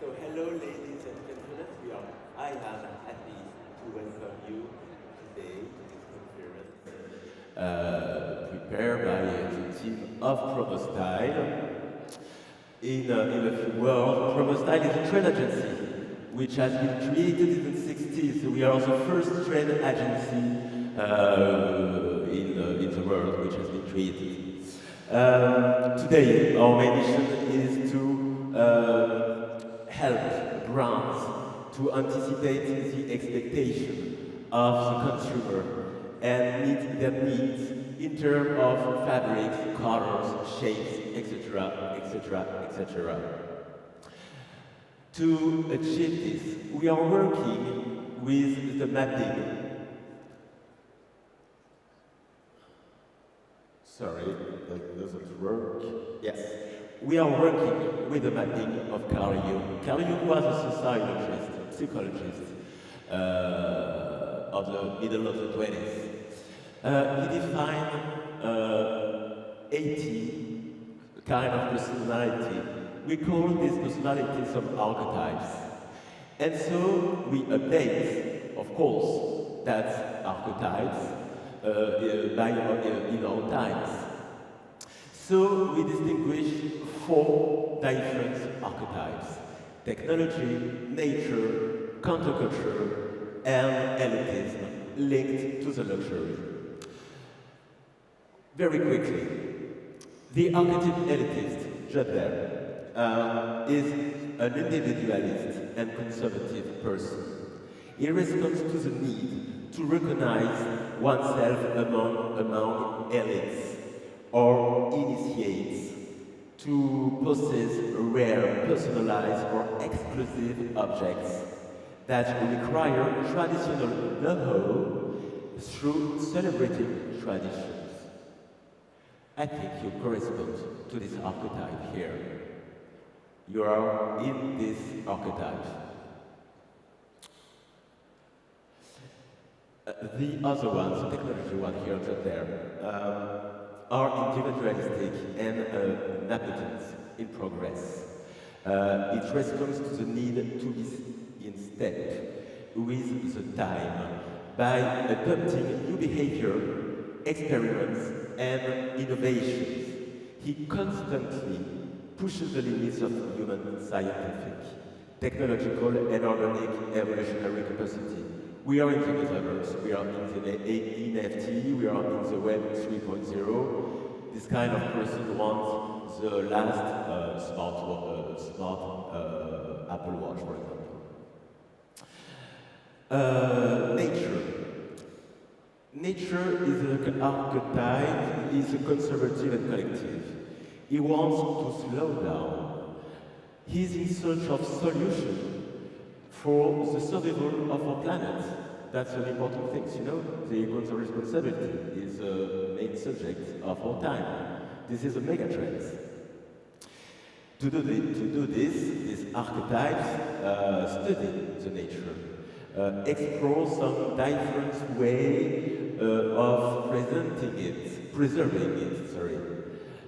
So hello, ladies and gentlemen. I am happy to welcome you today to this conference prepared by the team of Promostyl. In a few words, Promostyl is a trade agency which has been created in the 60s. We are the first trade agency in the world which has been created. Today, our main mission is to help brands to anticipate the expectation of the consumer and meet their needs in terms of fabrics, colors, shapes, etc., etc., etc. To achieve this, we are working with the mapping. Sorry, that doesn't work. Yes. We are working with the mapping of Carl Jung. Carl Jung was a sociologist, psychologist of the middle of the 20s. He defined 80 kind of personality. We call these personalities some archetypes. And so we update, of course, that archetypes in our times. So we distinguish 4 different archetypes: technology, nature, counterculture, and elitism linked to the luxury. Very quickly, the archetype elitist, Mücevher, is an individualist and conservative person. He responds to the need to recognize oneself among elites or initiates, to possess rare, personalized, or exclusive objects that require traditional know-how through celebrating traditions. I think you correspond to this archetype here. You are in this archetype. The other one, the technology one here, just there, are individualistic and inhabitants in progress. It responds to the need to be in step with the time by adopting new behavior, experiments, and innovations. He constantly pushes the limits of human scientific, technological, and organic evolutionary capacity. We are in the metaverse, we are in the NFT, we are in the Web 3.0. This kind of person wants the last smart Apple Watch, for example. Nature. Nature is an archetype, is conservative and collective. He wants to slow down. He's in search of solutions for the survival of our planet. That's an important thing, you know. The ecological responsibility is the main subject of our time. This is a mega trend. To do this, these archetypes study the nature, explore some different way of preserving it,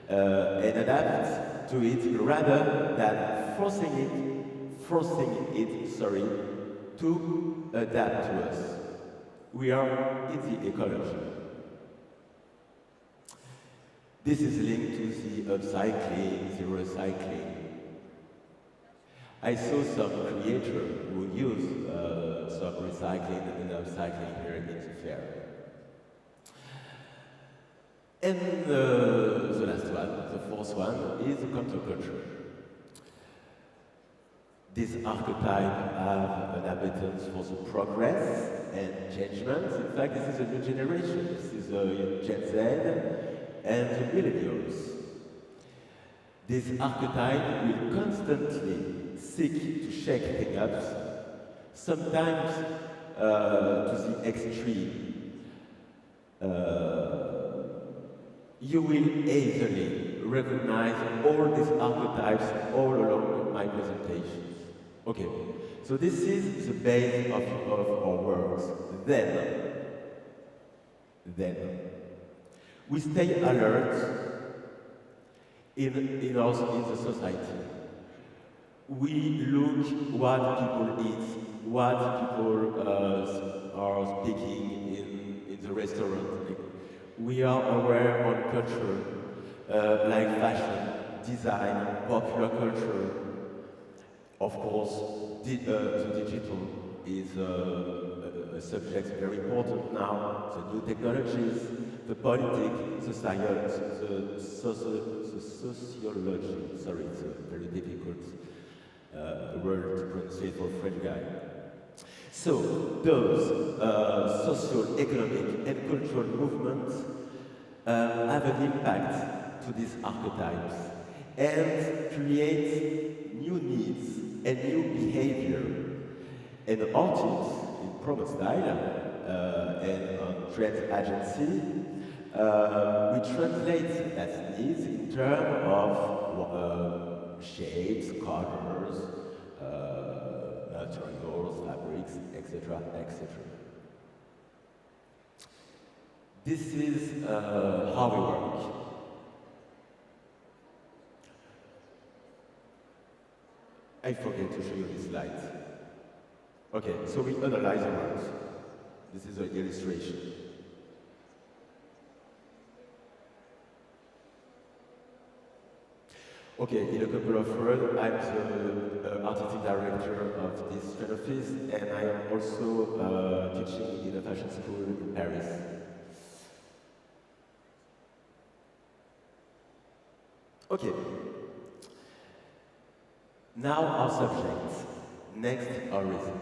and adapt to it rather than forcing it, to adapt to us. We are in the ecology. This is linked to the upcycling, the recycling. I saw some creators who use some recycling and upcycling here in the fair. And the last one, the fourth one, is the counterculture. This archetype have an appetite for the progress and changement. In fact, this is a new generation. This is Gen Z and the millennials. This archetype will constantly seek to shake things up, sometimes to the extreme. You will easily recognize all these archetypes all along my presentations. Okay, so this is the base of our works. Then, we stay alert in the society. we look what people eat, what people are speaking in the restaurant. Like, we are aware on culture, like fashion, design, popular culture. Of course, the digital is a subject very important now. The new technologies, the politics, the science, the sociology. Sorry, it's a very difficult word to pronounce for a French guy. So those social, economic, and cultural movements have an impact to these archetypes and create new needs and new behavior. And artists in Promostyl and on Trend Agency, we translate that needs in terms of shapes, colors, materials, fabrics, etc., etc. This is how we work. I forget to show you this slide. Okay, so we analyze the words. This is an illustration. Okay, in a couple of words, I'm the artistic director of this trend office, and I am also teaching in a fashion school in Paris. Okay. Now our subject, next horizon.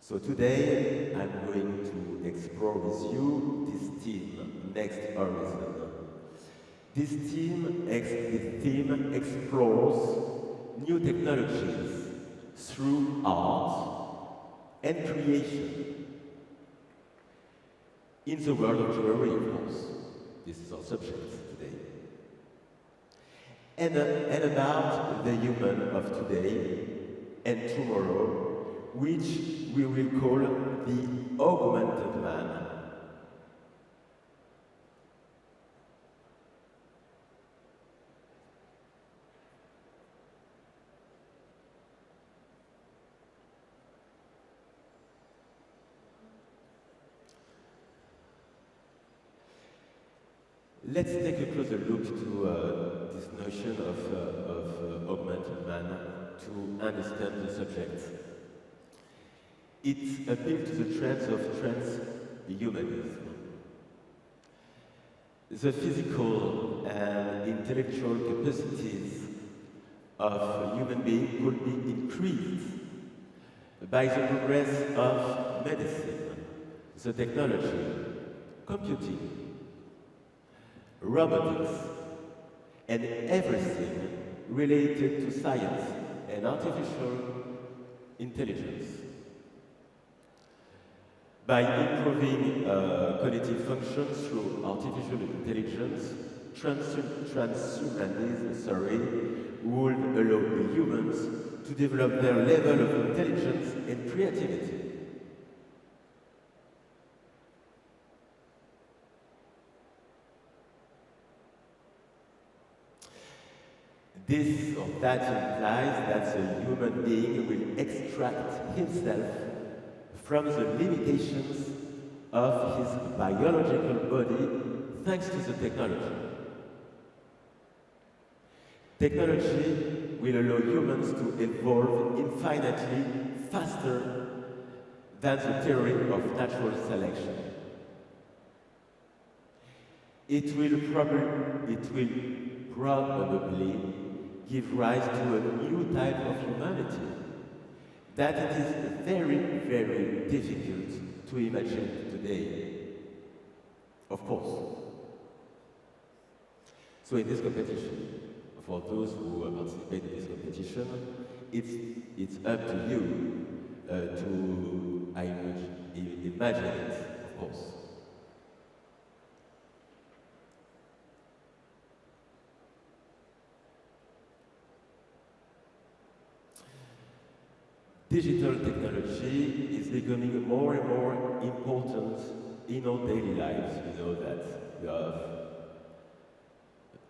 So today I'm going to explore with you this theme, next horizon. This theme explores new technologies through art and creation. In the world of jewelry, of course. This is our subject today. And about the human of today and tomorrow, which we will call the augmented man. Let's take a closer look to this notion of augmented man to understand the subject. It appeals to the trends of transhumanism. The physical and intellectual capacities of human beings could be increased by the progress of medicine, the technology, computing, robotics, and everything related to science and artificial intelligence. By improving cognitive functions through artificial intelligence, transhumanism would allow humans to develop their level of intelligence and creativity. This or that implies that the human being will extract himself from the limitations of his biological body thanks to the technology. Technology will allow humans to evolve infinitely faster than the theory of natural selection. It will probably give rise to a new type of humanity that it is very, very difficult to imagine today. Of course. So in this competition, for those who participate in this competition, it's up to you to imagine it, of course. Digital technology is becoming more and more important in our daily lives. You know that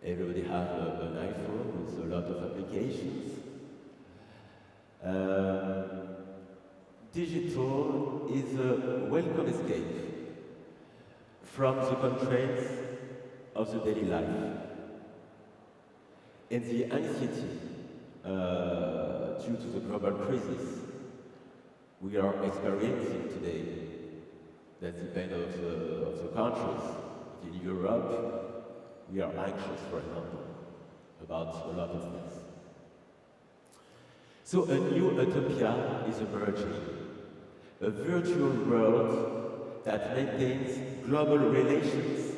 everybody has an iPhone with a lot of applications. Um, Digital is a welcome escape from the constraints of the daily life and the anxiety due to the global crisis we are experiencing today. That's the pain of the countries. In Europe, we are anxious, for example, about a lot of things. So a new utopia is emerging, a virtual world that maintains global relations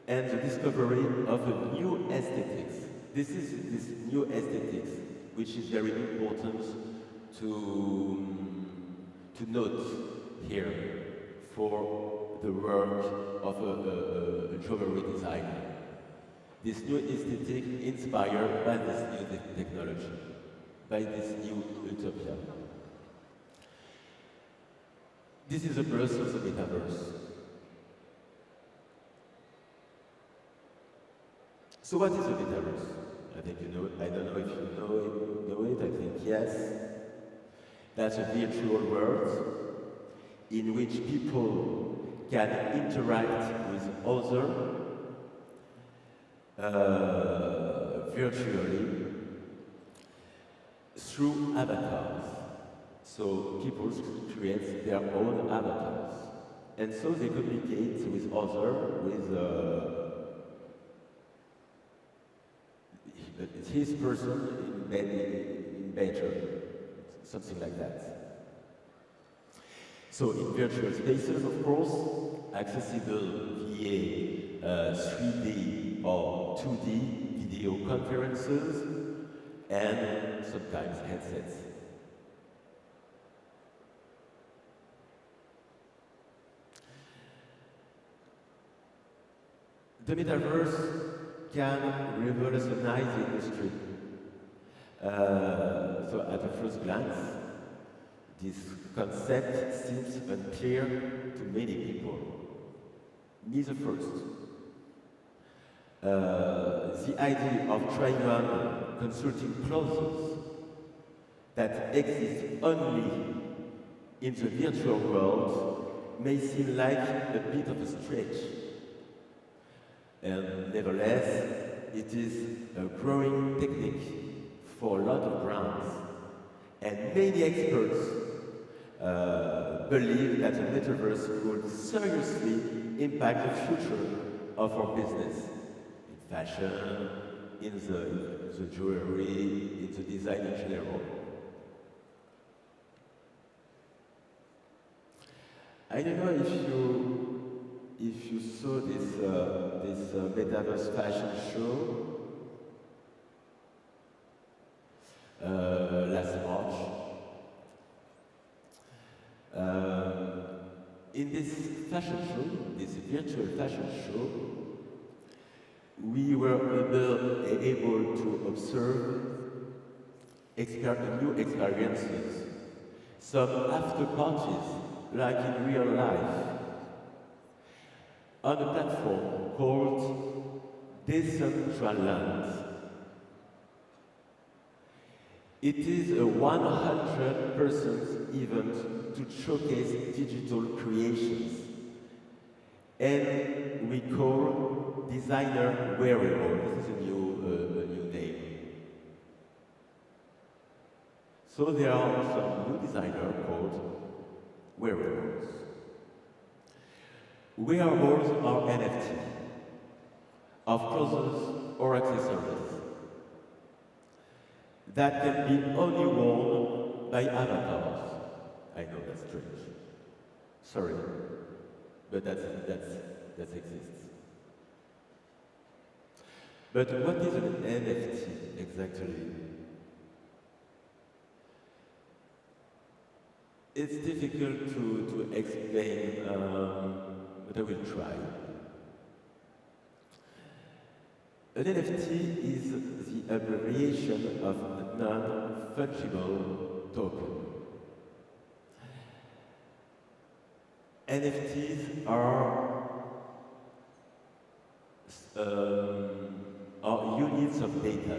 and the discovery of a new aesthetics. This is this new aesthetics, which is very important to note here for the work of a jewelry designer. This new aesthetic inspired by this new technology, by this new utopia. This is the birth of the metaverse. So what is the metaverse? I think you know it. I don't know if you know it. I think yes. That's a virtual world in which people can interact with others virtually through avatars. So people create their own avatars. And so they communicate with others with his person in Belgium, something like that. So in virtual spaces, of course, accessible via 3D or 2D video conferences and sometimes headsets. The metaverse can revolutionize the industry. So at a first glance, this concept seems unclear to many people. Me the first. The idea of trying on consulting clothes that exist only in the virtual world may seem like a bit of a stretch. And nevertheless, it is a growing technique for a lot of brands. And many experts believe that the metaverse will seriously impact the future of our business. In fashion, in the jewelry, in the design in general. I don't know if you saw this metaverse fashion show last March. In this fashion show, this virtual fashion show, we were able to observe new experiences, some after parties, like in real life, on a platform called Decentraland. It is a 100% event to showcase digital creations, and we call designer wearable. This is a new name. So there are some new designers called wearables. Wearables are NFT of clothes or accessories that can be only worn by avatars. I know that's strange. Sorry, but that exists. But what is an NFT exactly? It's difficult to explain, but I will try. An NFT is the abbreviation of a non-fungible token. NFTs are units of data.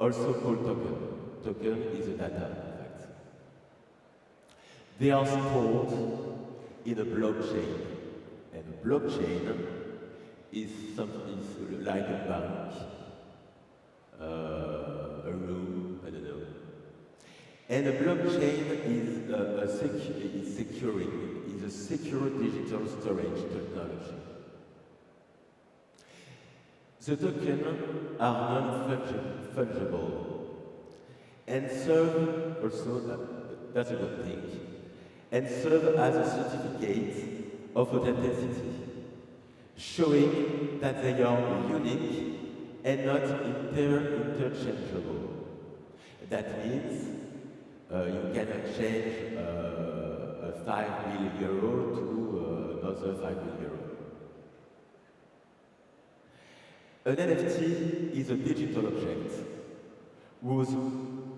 also called token. Token is a data, in fact. They are stored in a blockchain, and a blockchain is like a bank, a room, I don't know. And a blockchain is a secure digital storage technology. The tokens are non-fungible and serve also, that's a good thing, and serve as a certificate of authenticity, showing that they are unique and not interchangeable. That means you can exchange a 5 million euro to another 5 million euro. An NFT is a digital object whose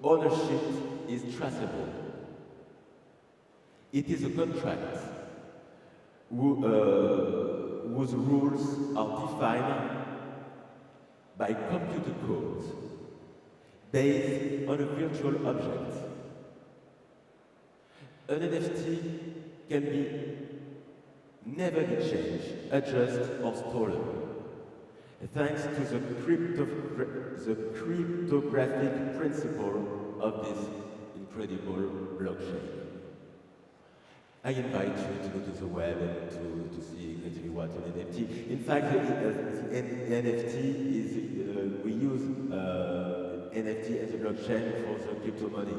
ownership is traceable. It is a contract whose rules are defined by computer code based on a virtual object. An NFT can be never changed, adjusted, or stolen, thanks to the cryptographic principle of this incredible blockchain. I invite you to go to the web and to see exactly what an NFT. In fact, the NFT is, we use NFT as a blockchain for the crypto money.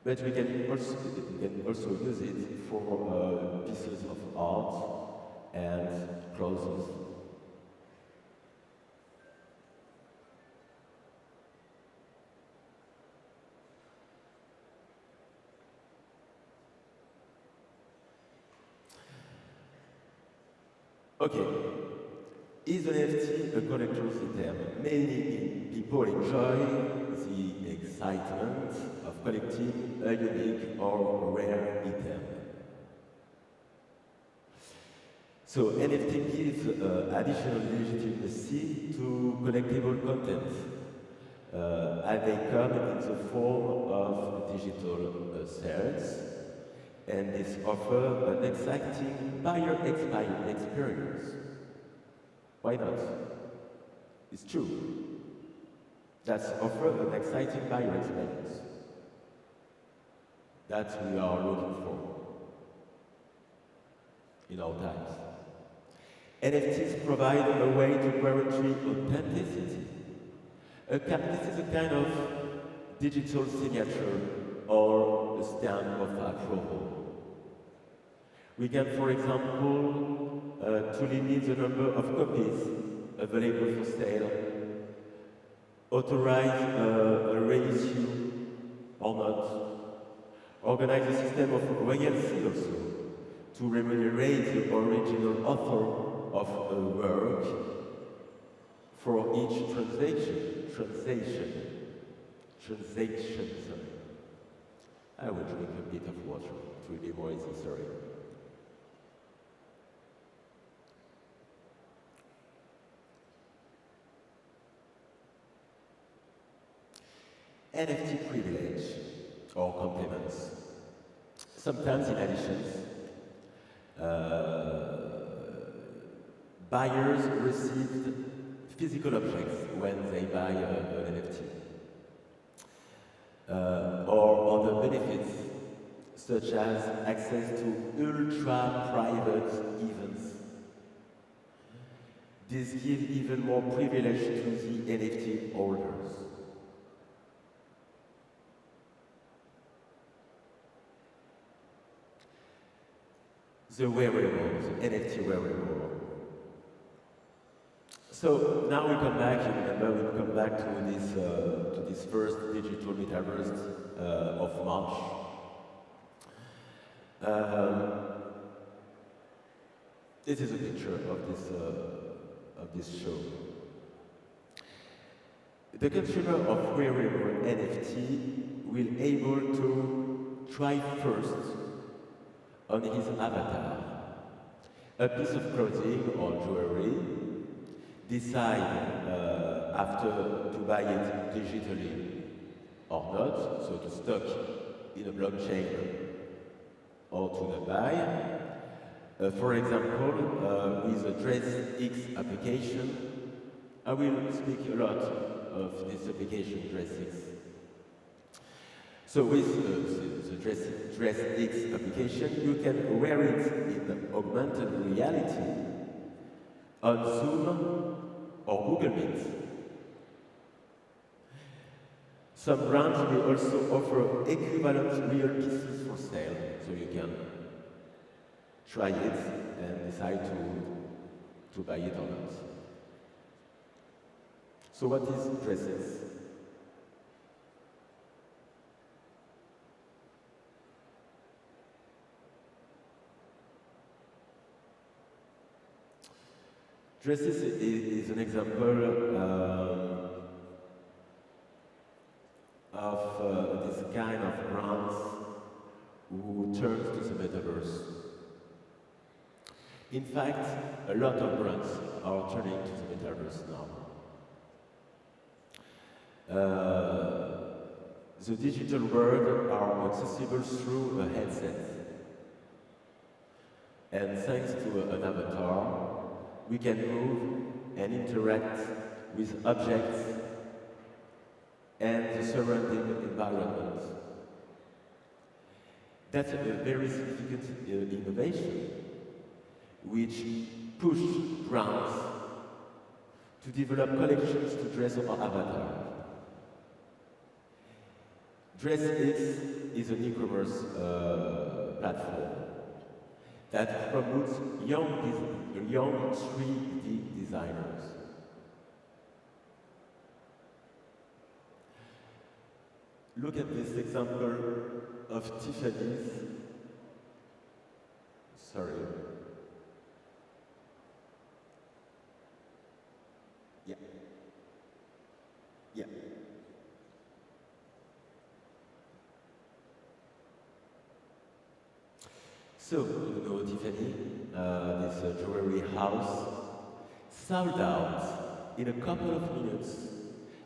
But we can also use it for pieces of art and clothes. Okay, is an NFT a collector's item? Many people enjoy the excitement of collecting a unique or rare item. So NFT gives additional legitimacy to collectible content as they come in the form of digital sales. And this offers an exciting buyer experience. Why not? It's true. That's offer an exciting buyer experience. That we are looking for in our times. NFTs provide a way to guarantee authenticity. This is a kind of digital signature or a stamp of approval. We can, for example, to limit the number of copies available for sale, authorize a reissue or not, organize a system of royalty also to remunerate the original author of a work for each transaction. I will drink a bit of water, it will be more easy, sorry. NFT privilege or compliments. Sometimes in additions, buyers receive physical objects when they buy an NFT. Or other benefits, such as access to ultra-private events. This gives even more privilege to the NFT holders. The wearables, NFT wearable. So now we come back, you remember, we come back to this first digital metaverse of March. This is a picture of this show. The consumer of wearable NFT will able to try first on his avatar a piece of clothing or jewelry, decide after to buy it digitally or not, so to stock in a blockchain or to the buy. For example, with the DressX application, I will speak a lot of this application DressX. So with the DressX application, you can wear it in augmented reality on Zoom or Google Meet. Some brands will also offer equivalent real pieces for sale, so you can try it and decide to buy it or not. So what is DressX? DressX is an example of this kind of brands who turns to the metaverse. In fact, a lot of brands are turning to the metaverse now. The digital world are accessible through a headset. And thanks to an avatar, we can move and interact with objects and the surrounding environment. That's a very significant innovation, which pushed brands to develop collections to dress our avatar. DressX is an e-commerce platform that promotes young 3D designers. Look at this example of Tiffany's. Sorry. Yeah. Yeah. So, you know, Tiffany, this jewelry house, sold out in a couple of minutes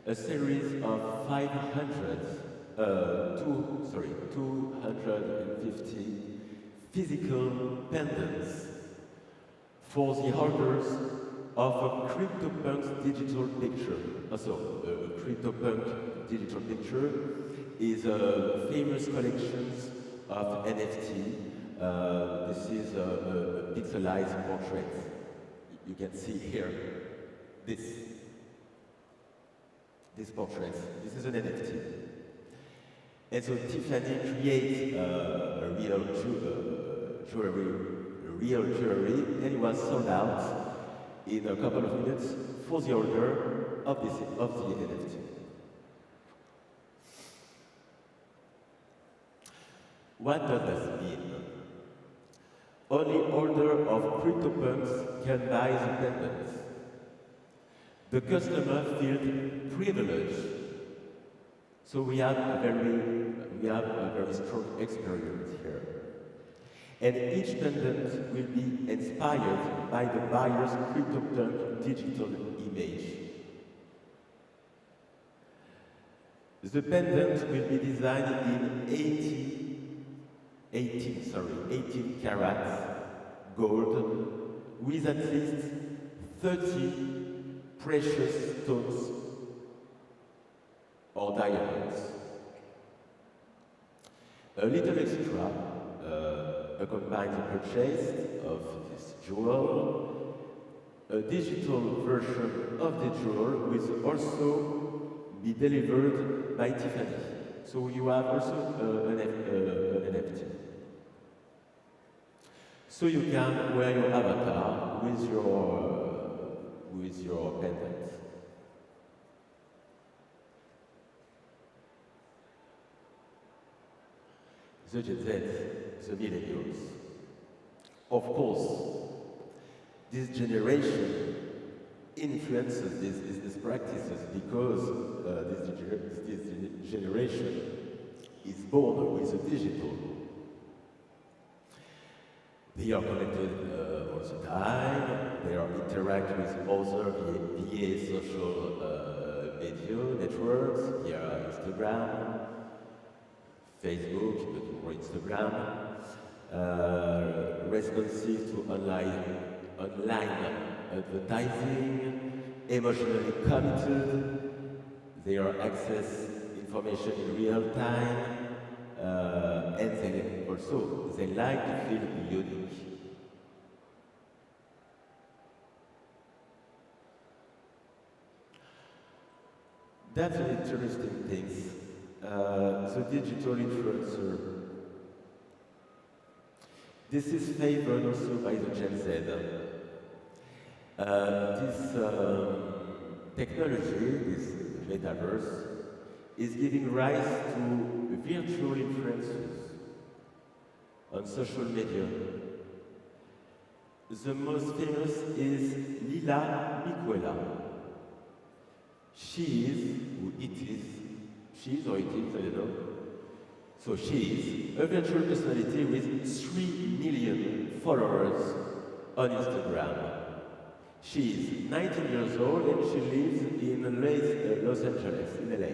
a series of 250 physical pendants for the holders of a CryptoPunk digital picture. Also, a CryptoPunk digital picture is a famous collection of NFT. This is a pixelized portrait. You can see here this portrait. This is an NFT. And so Tiffany creates a real jewelry, and it was sold out in a couple of minutes for the holder of the NFT. What does this mean? Only holder of CryptoPunks can buy the pendants. The customer feels privileged. So we have a very strong experience here. And each pendant will be inspired by the buyer's CryptoPunk digital image. The pendant will be designed in 18 carats gold with at least 30 precious stones or diamonds. A little extra accompanies the purchase of this jewel. A digital version of the jewel will also be delivered by Tiffany. So you have also an NFT. So you can wear your avatar with your pendant. The Gen Z, the millennials. Of course, this generation influences these practices because this generation is born with the digital. They are connected all the time. They are interact with other via social media networks, via Instagram, Facebook, but more Instagram. Responsive to online advertising, emotionally committed. They are access information in real time, and they like to feel unique. That's an interesting thing. The digital influencer. This is favored also by the Gen Z. This technology, this metaverse, is giving rise to virtual influencers on social media. The most famous is Lila Miquela. She is, or it is, she is or it is, I don't know. So she is a virtual personality with 3 million followers on Instagram. She is 19 years old and she lives in Los Angeles, in LA.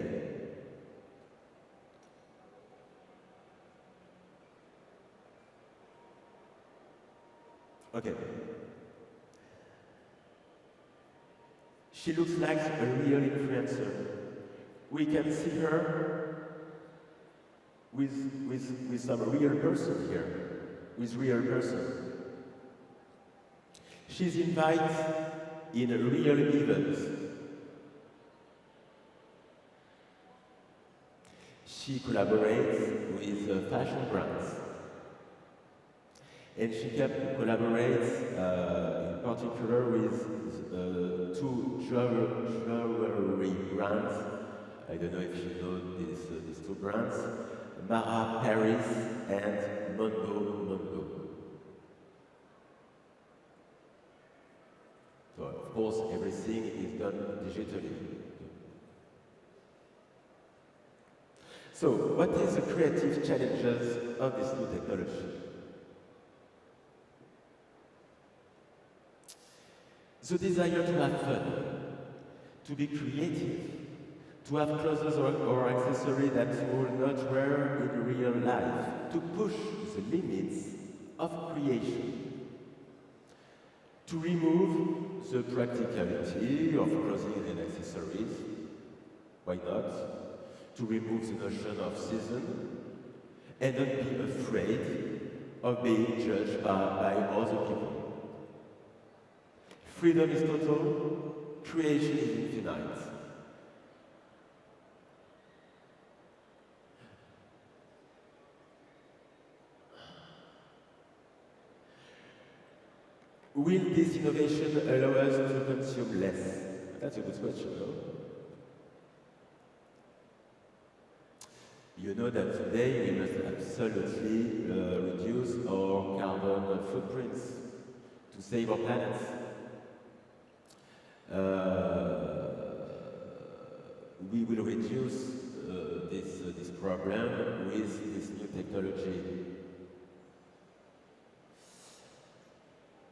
Okay. She looks like a real influencer. We can see her with some real person here, with real person. She's invited in real events. She collaborates with fashion brands. And she collaborates in particular with 2 jewelry brands. I don't know if you know these 2 brands, Mara Paris and Mondo. So of course everything is done digitally. So what is the creative challenges of this new technology? The desire to have fun, to be creative, to have clothes or accessories that you will not wear in real life, to push the limits of creation, to remove the practicality of clothing and accessories, why not? To remove the notion of season, and not be afraid of being judged by other people. Freedom is total, creation is infinite. Will this innovation allow us to consume less? That's a good question, no? You know that today we must absolutely reduce our carbon footprints to save our planet. We will reduce this problem with this new technology.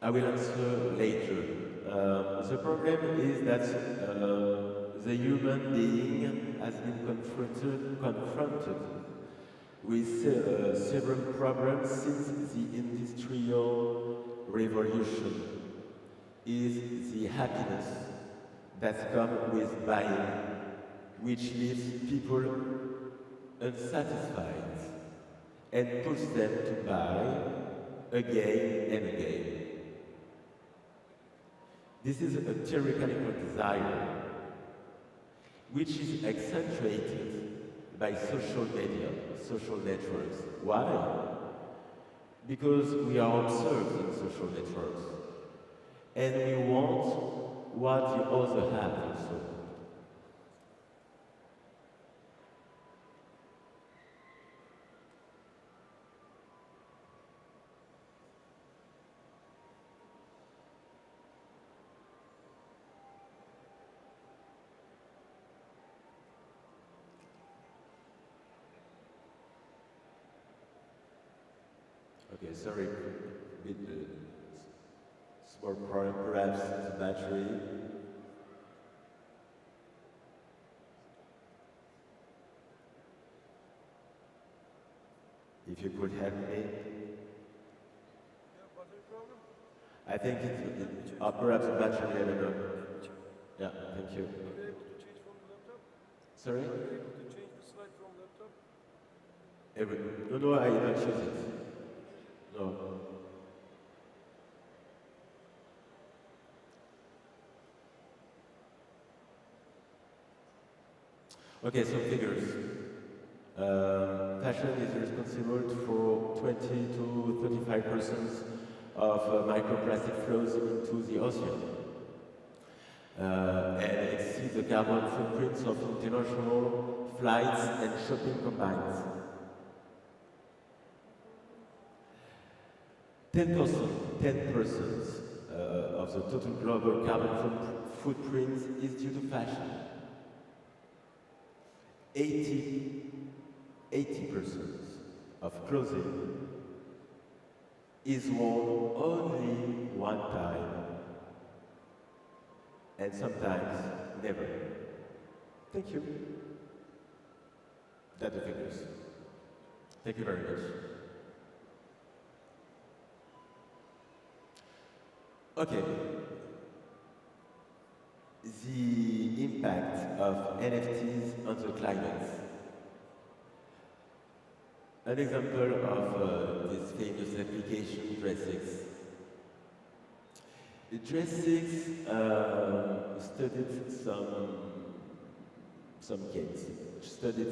I will answer later. The problem is that the human being has been confronted with several problems since the Industrial Revolution. Is the happiness that comes with buying, which leaves people unsatisfied and pushes them to buy again and again. This is a tyrannical desire, which is accentuated by social media, social networks. Why? Because we are observed in social networks. And we want what the other have also. Okay, sorry, bit small problem, perhaps the battery. If you could help me. I think it's perhaps a battery, I don't know. Yeah, thank you. Are you able to change from the laptop? Sorry? Are you able to change the slide from laptop? No, I don't use it. No. Okay, some figures. Fashion is responsible for 20 to 35% of microplastic flows into the ocean. And it sees the carbon footprints of international flights and shopping combined. 10% of the total global carbon footprint is due to fashion. 80% of clothing is worn only one time, and sometimes never. Thank you. That's the figures. Thank you very much. Okay. The impact of NFTs on the climate. An example of this famous application, Dress6. Dress6 studied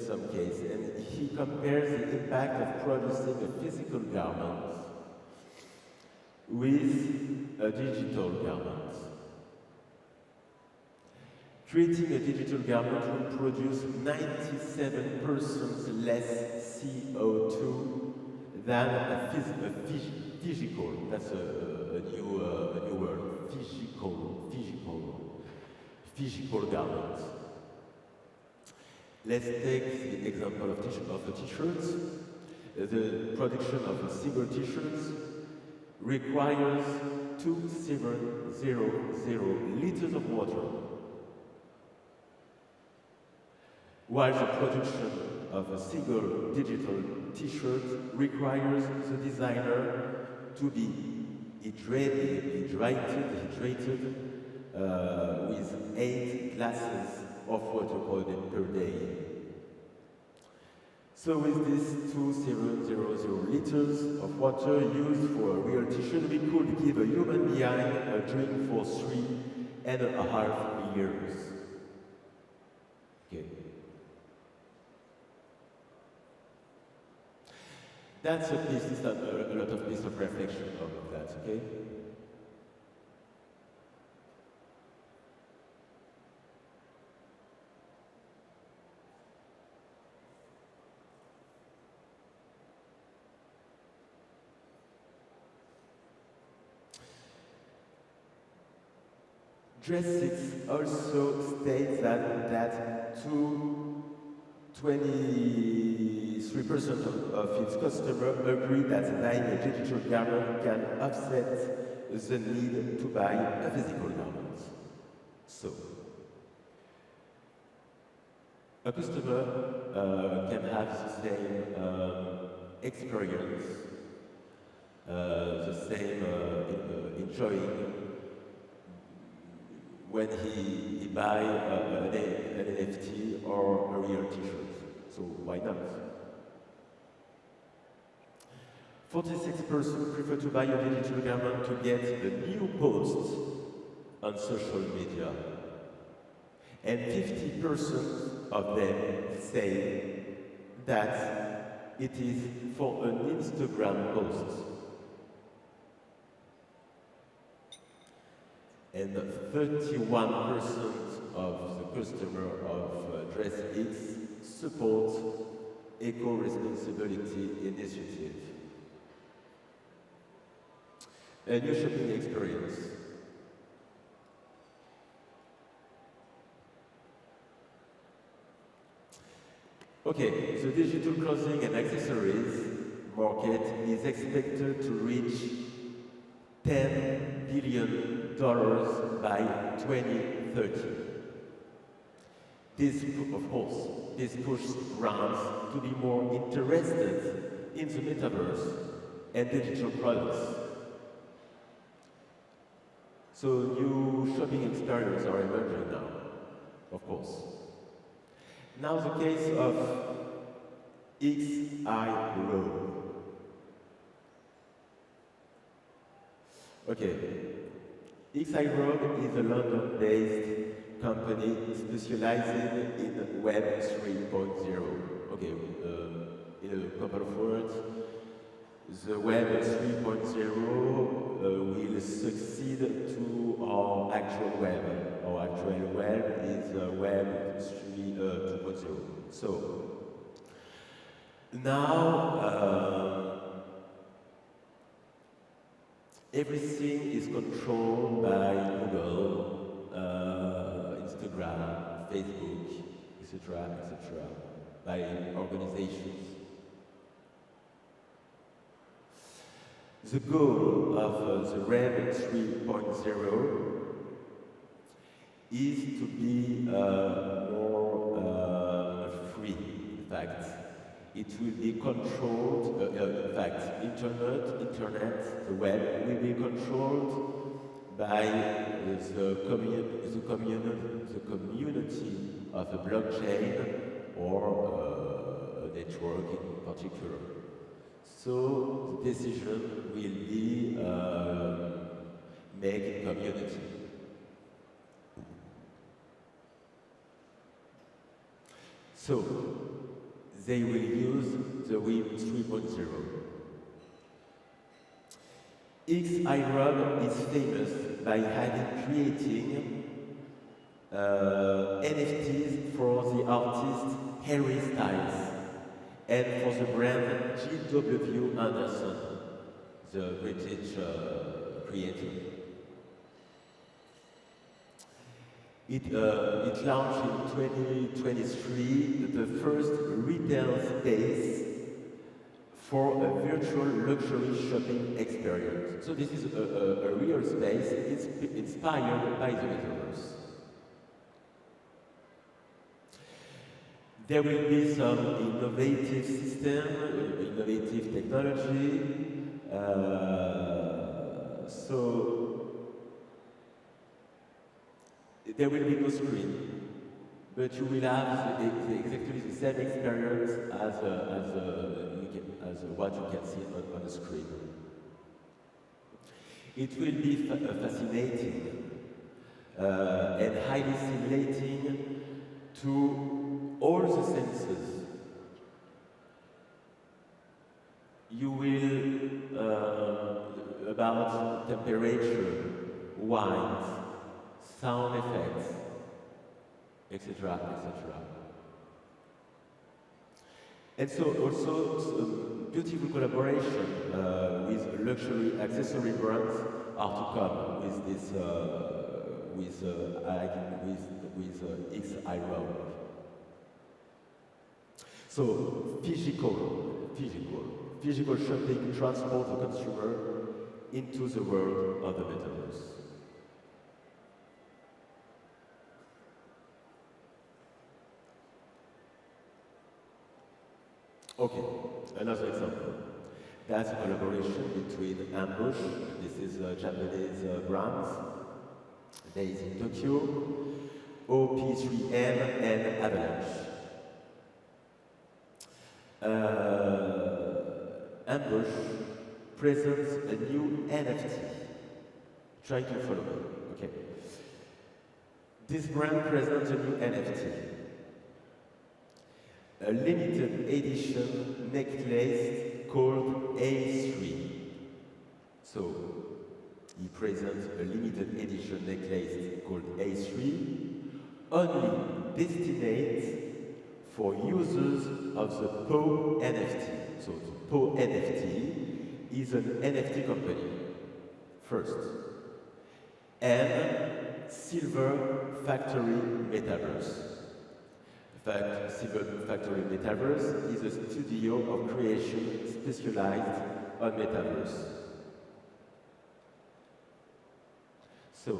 some case, and he compares the impact of producing a physical garment with a digital garment. Creating a digital garment will produce 97% less CO2 than a physical, that's a new word, physical garment. Let's take the example of the t-shirts. The production of a single t-shirt requires 2,700 liters of water, while the production of a single digital t-shirt requires the designer to be hydrated with 8 glasses of water per day. So with these 2,700 liters of water used for a real t-shirt, we could give a human being a drink for 3.5 years. Okay. That's a lot of piece of reflection of that, okay? Dress6 also states that 23% of its customers agree that buying a digital garment can offset the need to buy a physical garment. So, a customer can have the same experience, the same enjoying when he buy an NFT or a real t-shirt. So why not? 46% prefer to buy a digital garment to get a new post on social media. And 50% of them say that it is for an Instagram post. And 31% of the customer of Dress6 support eco-responsibility initiative. A new shopping experience. Okay, the digital clothing and accessories market is expected to reach $10 billion by 2030. This, of course, this pushes brands to be more interested in the metaverse and digital products. So new shopping experiences are emerging now, of course. Now the case of XI Road. Okay, XI Road is a London-based company specializing in Web 3.0. Okay, in a couple of words, the Web 3.0 will succeed to our actual web. Our actual web is Web 2.0. So, now everything is controlled by Google, Instagram, Facebook, etc., by organizations. The goal of the Web 3.0 is to be more free. In fact, it will be controlled. In fact, internet, the web will be controlled by the community of a blockchain or a network in particular. So the decision will be made in community. So they will use the Web 3.0. XI is famous by creating NFTs for the artist Harry Styles and for the brand G.W. Anderson, the British creator. It launched in 2023 the first retail space for a virtual luxury shopping experience. So this is a real space inspired by the metaverse. There will be some innovative system, innovative technology. So there will be no screen, but you will have exactly the same experience as what you can see on the screen. It will be fascinating and highly stimulating to all the senses. You will about temperature, wines, sound effects, etc., etc. And so also some beautiful collaboration with luxury accessory brands are to come with this with XI Road. So physical shopping transports the consumer into the world of the metaverse. Okay, another example. That's a collaboration between Ambush, this is a Japanese brand, based in Tokyo, OP3M and Avalanche. Ambush presents a new NFT. Try to follow me, okay. This brand presents a new NFT. A limited edition necklace called A3. So, he presents a limited edition necklace called A3, only destined for users of the PO NFT. So, the PO NFT is an NFT company, first, and Silver Factory Metaverse. Silver Factory Metaverse is a studio of creation specialized on metaverse. So,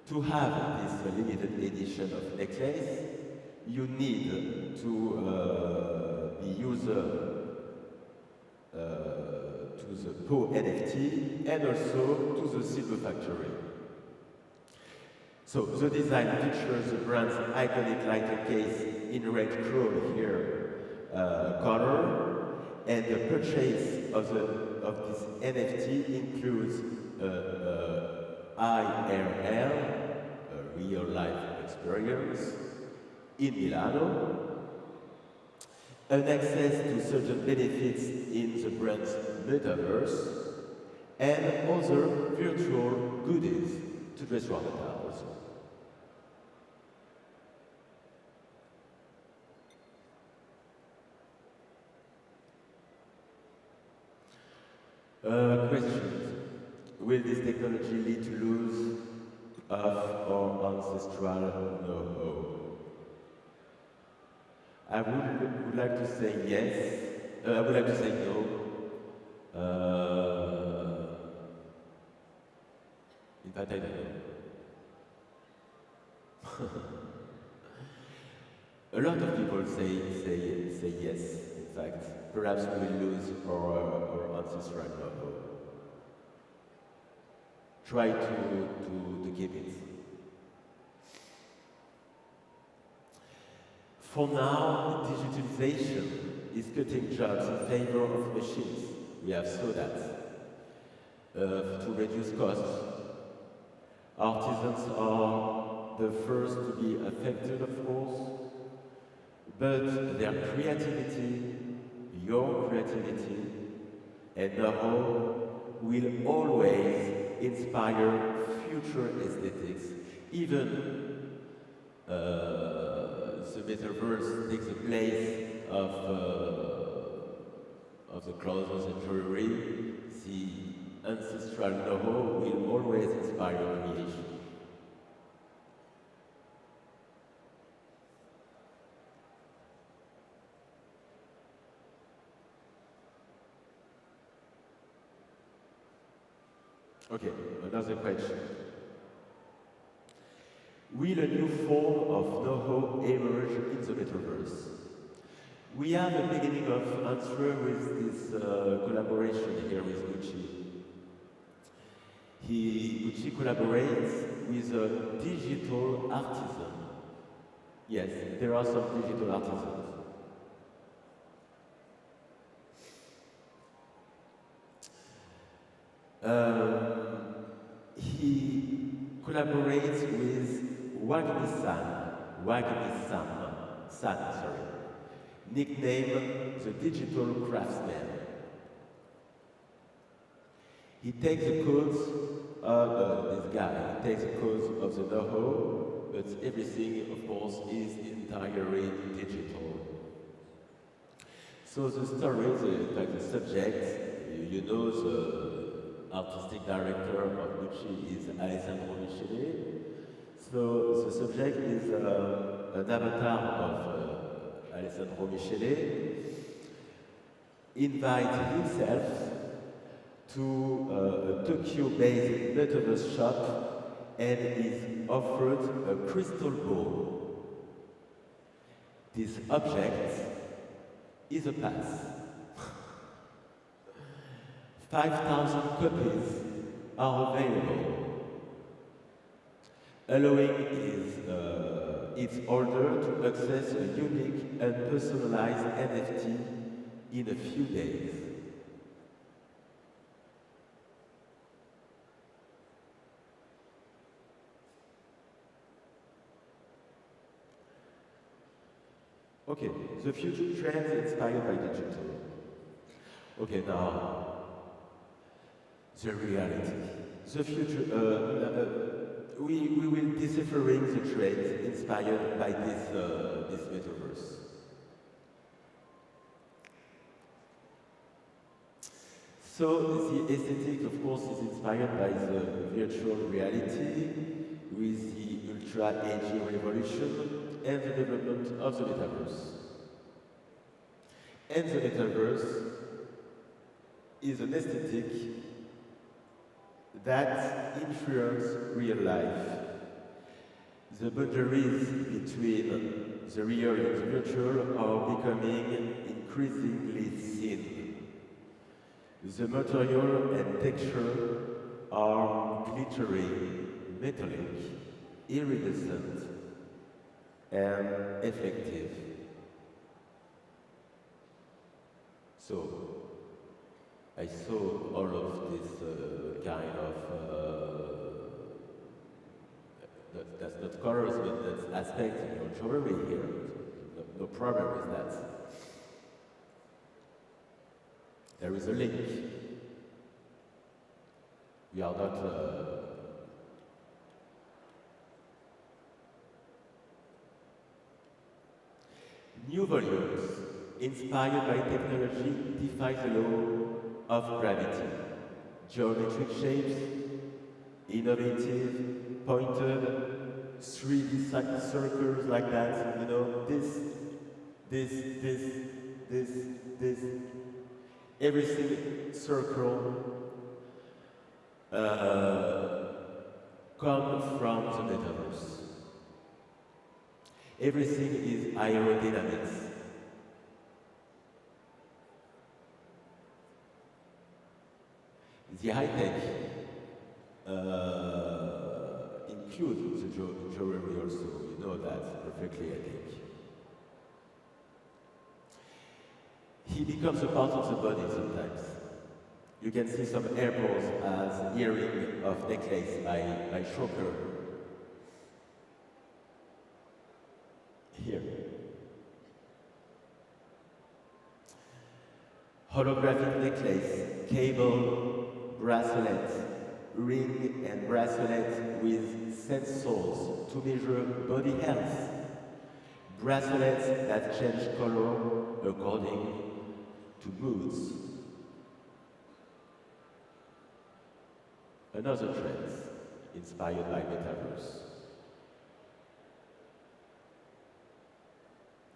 to have this limited edition of necklace, you need to be user to the Pro NFT and also to the Silver Factory. So the design features the brand's iconic lighter case in red chrome here color, and the purchase of this NFT includes IRL, a real life experience, in Milano, an access to certain benefits in the brand's metaverse, and other virtual goodies to dress around the town also. Questions. Will this technology lead to lose of our ancestral know-how? I would like to say yes. I would like to say no. In fact, I don't know. A lot of people say yes. In fact, perhaps we will lose our ancestral know-how. Try to keep it. For now, digitalization is cutting jobs in favor of machines. We have saw that. To reduce costs, artisans are the first to be affected, of course, but their creativity, your creativity, and know-how will always inspire future aesthetics, even the metaverse takes the place of the clothes and jewelry. The ancestral know-how will always inspire creation. Okay, another question. Will a new form of know-how emerge in the metaverse? We have a beginning of answer with this collaboration here with Gucci. Gucci collaborates with a digital artisan. Yes, there are some digital artisans. He collaborates with Wagmi-san, nicknamed the Digital Craftsman. He takes the codes of the know-how, but everything, of course, is entirely digital. So the story, the subject, you know, the artistic director of Gucci is Alessandro Michele. So the subject is an avatar of Alessandro Michele. Invites himself to a Tokyo-based metaverse shop and is offered a crystal ball. This object is a pass. 5,000 copies are available, allowing its holder to access a unique and personalized NFT in a few days. Okay, the future trends inspired by digital. Okay, now, the reality. The future, we will deciphering the trends inspired by this metaverse. So the aesthetic, of course, is inspired by the virtual reality with the Ultra HD revolution and the development of the metaverse. And the metaverse is an aesthetic that influence real life. The boundaries between the real and the virtual are becoming increasingly thin. The material and texture are glittery, metallic, iridescent, and effective. So, I saw all of this kind of, that's not colors, but that's aspects in your jewelry here. No problem with that. There is a link. We are not new volumes inspired by technology defy the law of gravity. Geometric shapes, innovative, pointed, 3D circles like that, you know, this, everything circle come from the metaverse. Everything is aerodynamics. The high-tech includes the jewelry also, you know that perfectly, I think. He becomes a part of the body sometimes. You can see some airballs as earring of necklace by Shocker. Here. Holographic necklace, cable, bracelet, ring and bracelet with sensors to measure body health. Bracelets that change color according to moods. Another trend inspired by metaverse.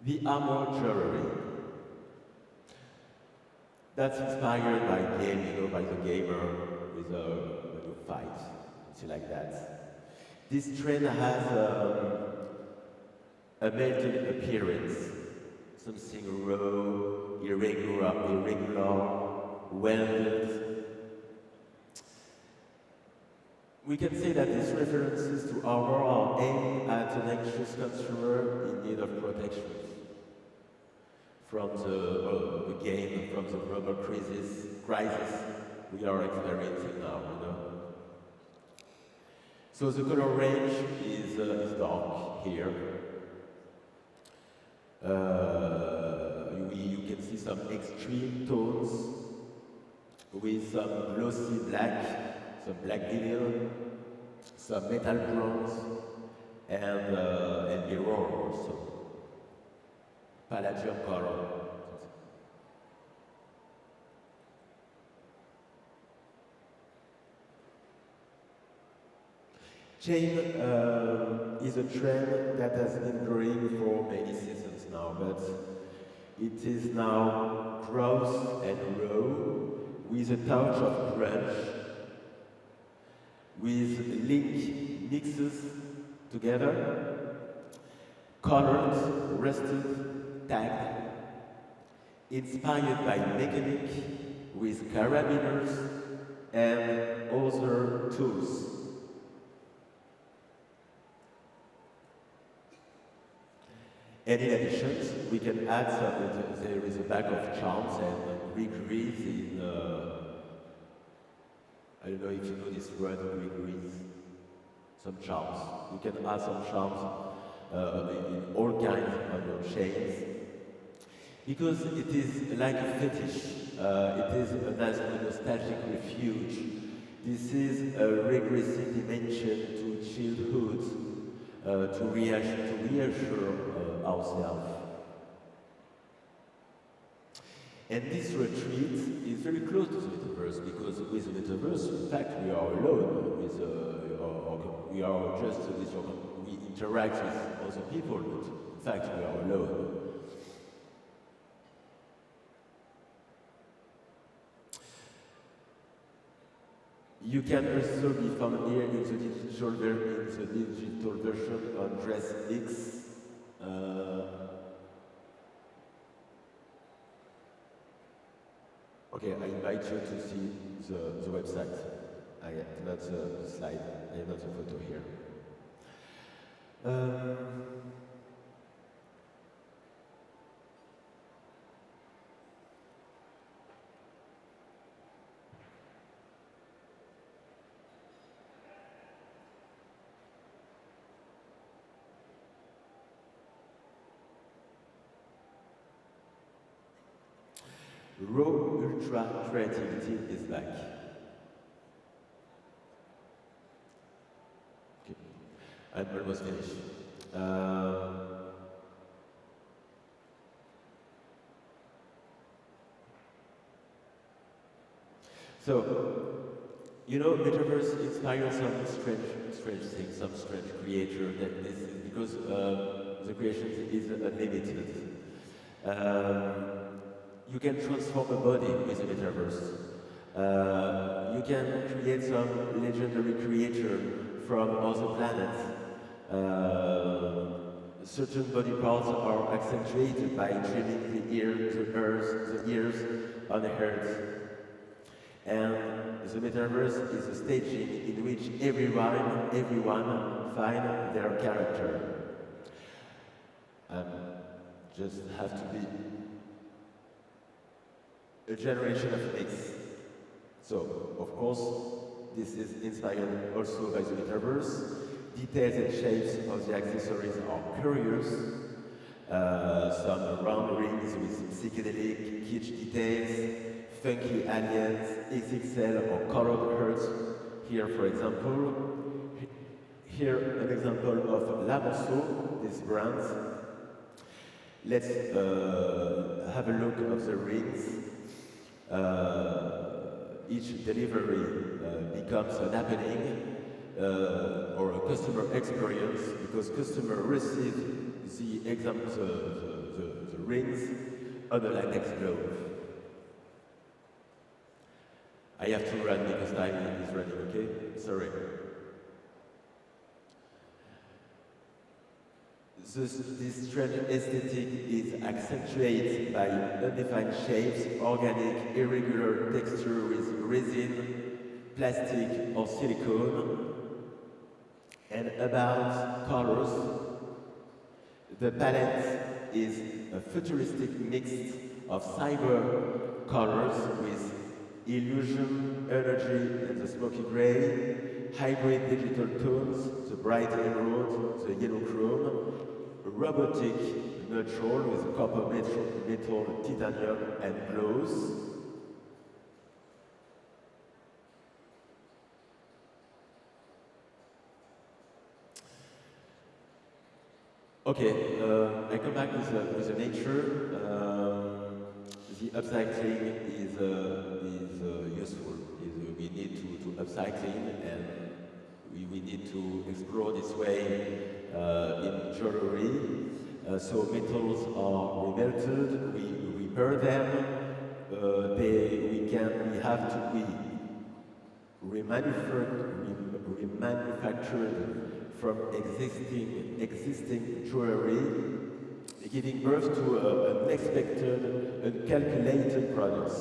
The armor jewelry. That's inspired by game, you know, by the gamer with a fight, something like that. This trend has a melted appearance, something raw, irregular, welded. We can say that these references to armor are aimed at an anxious consumer in need of protection from the game, from the global crisis we are experiencing now, you know. So the color range is dark here. You can see some extreme tones with some glossy black, some black vinyl, some metal bronze, and mirror also. Palladium color. Chain is a trend that has been growing for many seasons now, but it is now gross and raw with a touch of crunch, with link mixes together, colored, rusted, tagged, inspired by mechanic with carabiners and other tools. And in addition, we can add there is a bag of charms and grigrees in, I don't know if you know this word, grigrees, some charms. You can add some charms in all kinds of shades. Because it is like a fetish, it is a nostalgic refuge. This is a regressive dimension to childhood, to reassure ourselves. And this retreat is very close to the metaverse because with the metaverse, in fact, we are alone with, we are just with we interact with other people, but in fact, we are alone. You can also be found here in the digital version on Dress X. Okay, I invite you to see the website. I have not the slide, I have not the photo here. Raw ultra creativity is back. Okay. I'm almost finished. So, you know, Metaverse inspires some strange things, some strange creator. That this is because the creation is unlimited. You can transform a body with a metaverse. You can create some legendary creator from other planets. Certain body parts are accentuated by trimming the ears on the earth. And the metaverse is a staging in which everyone find their character. Just have to be a generation of mix. So, of course, this is inspired also by the metaverse. Details and shapes of the accessories are curious. Some round rings with psychedelic kitsch details, funky aliens, XXL or colored hearts. Here, for example, here an example of La Monceau, this brand. Let's have a look at the rings. Each delivery becomes an happening or a customer experience because customer receive the rings on a latex glove. I have to run because time is running, okay? Sorry. This strange aesthetic is accentuated by undefined shapes, organic, irregular texture with resin, plastic or silicone. And about colors, the palette is a futuristic mix of cyber colors with illusion, energy and the smoky gray, hybrid digital tones, the bright emerald, the yellow chrome, robotic neutral with copper metal, titanium and glows. Okay, I come back with the nature. The upcycling is useful. We need to upcycling and we need to explore this way in jewelry. So metals are remelted, we repair them, we have to be remanufactured from existing jewelry, giving birth to unexpected, uncalculated products.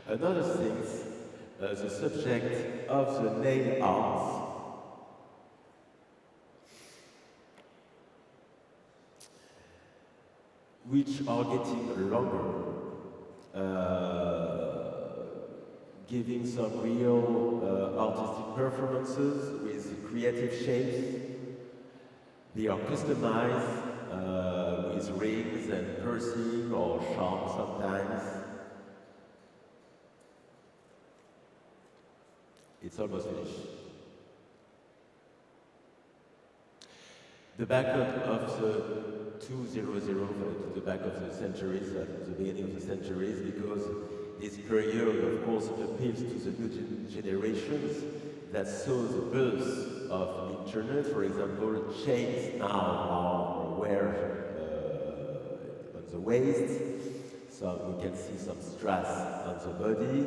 Another thing, the subject of the nail art. Which are getting longer, giving some real artistic performances with creative shapes. They are customized with rings and piercing or charms sometimes. It's almost finished. The backup of the 200, the back of the centuries, at the beginning of the centuries, because this period, of course, appeals to the new generations that saw the birth of internet. For example, chains now are wear on the waist, so we can see some strass on the body.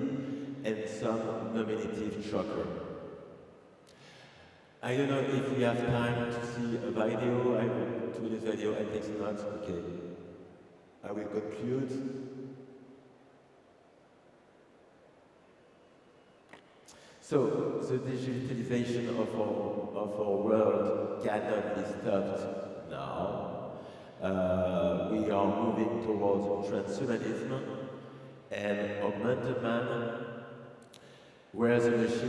and some nominative choker. I don't know if we have time to see a video. I will do this video and take some notes. Okay. I will conclude. So, the digitalization of our world cannot be stopped now. We are moving towards transhumanism and augmented man, where the machine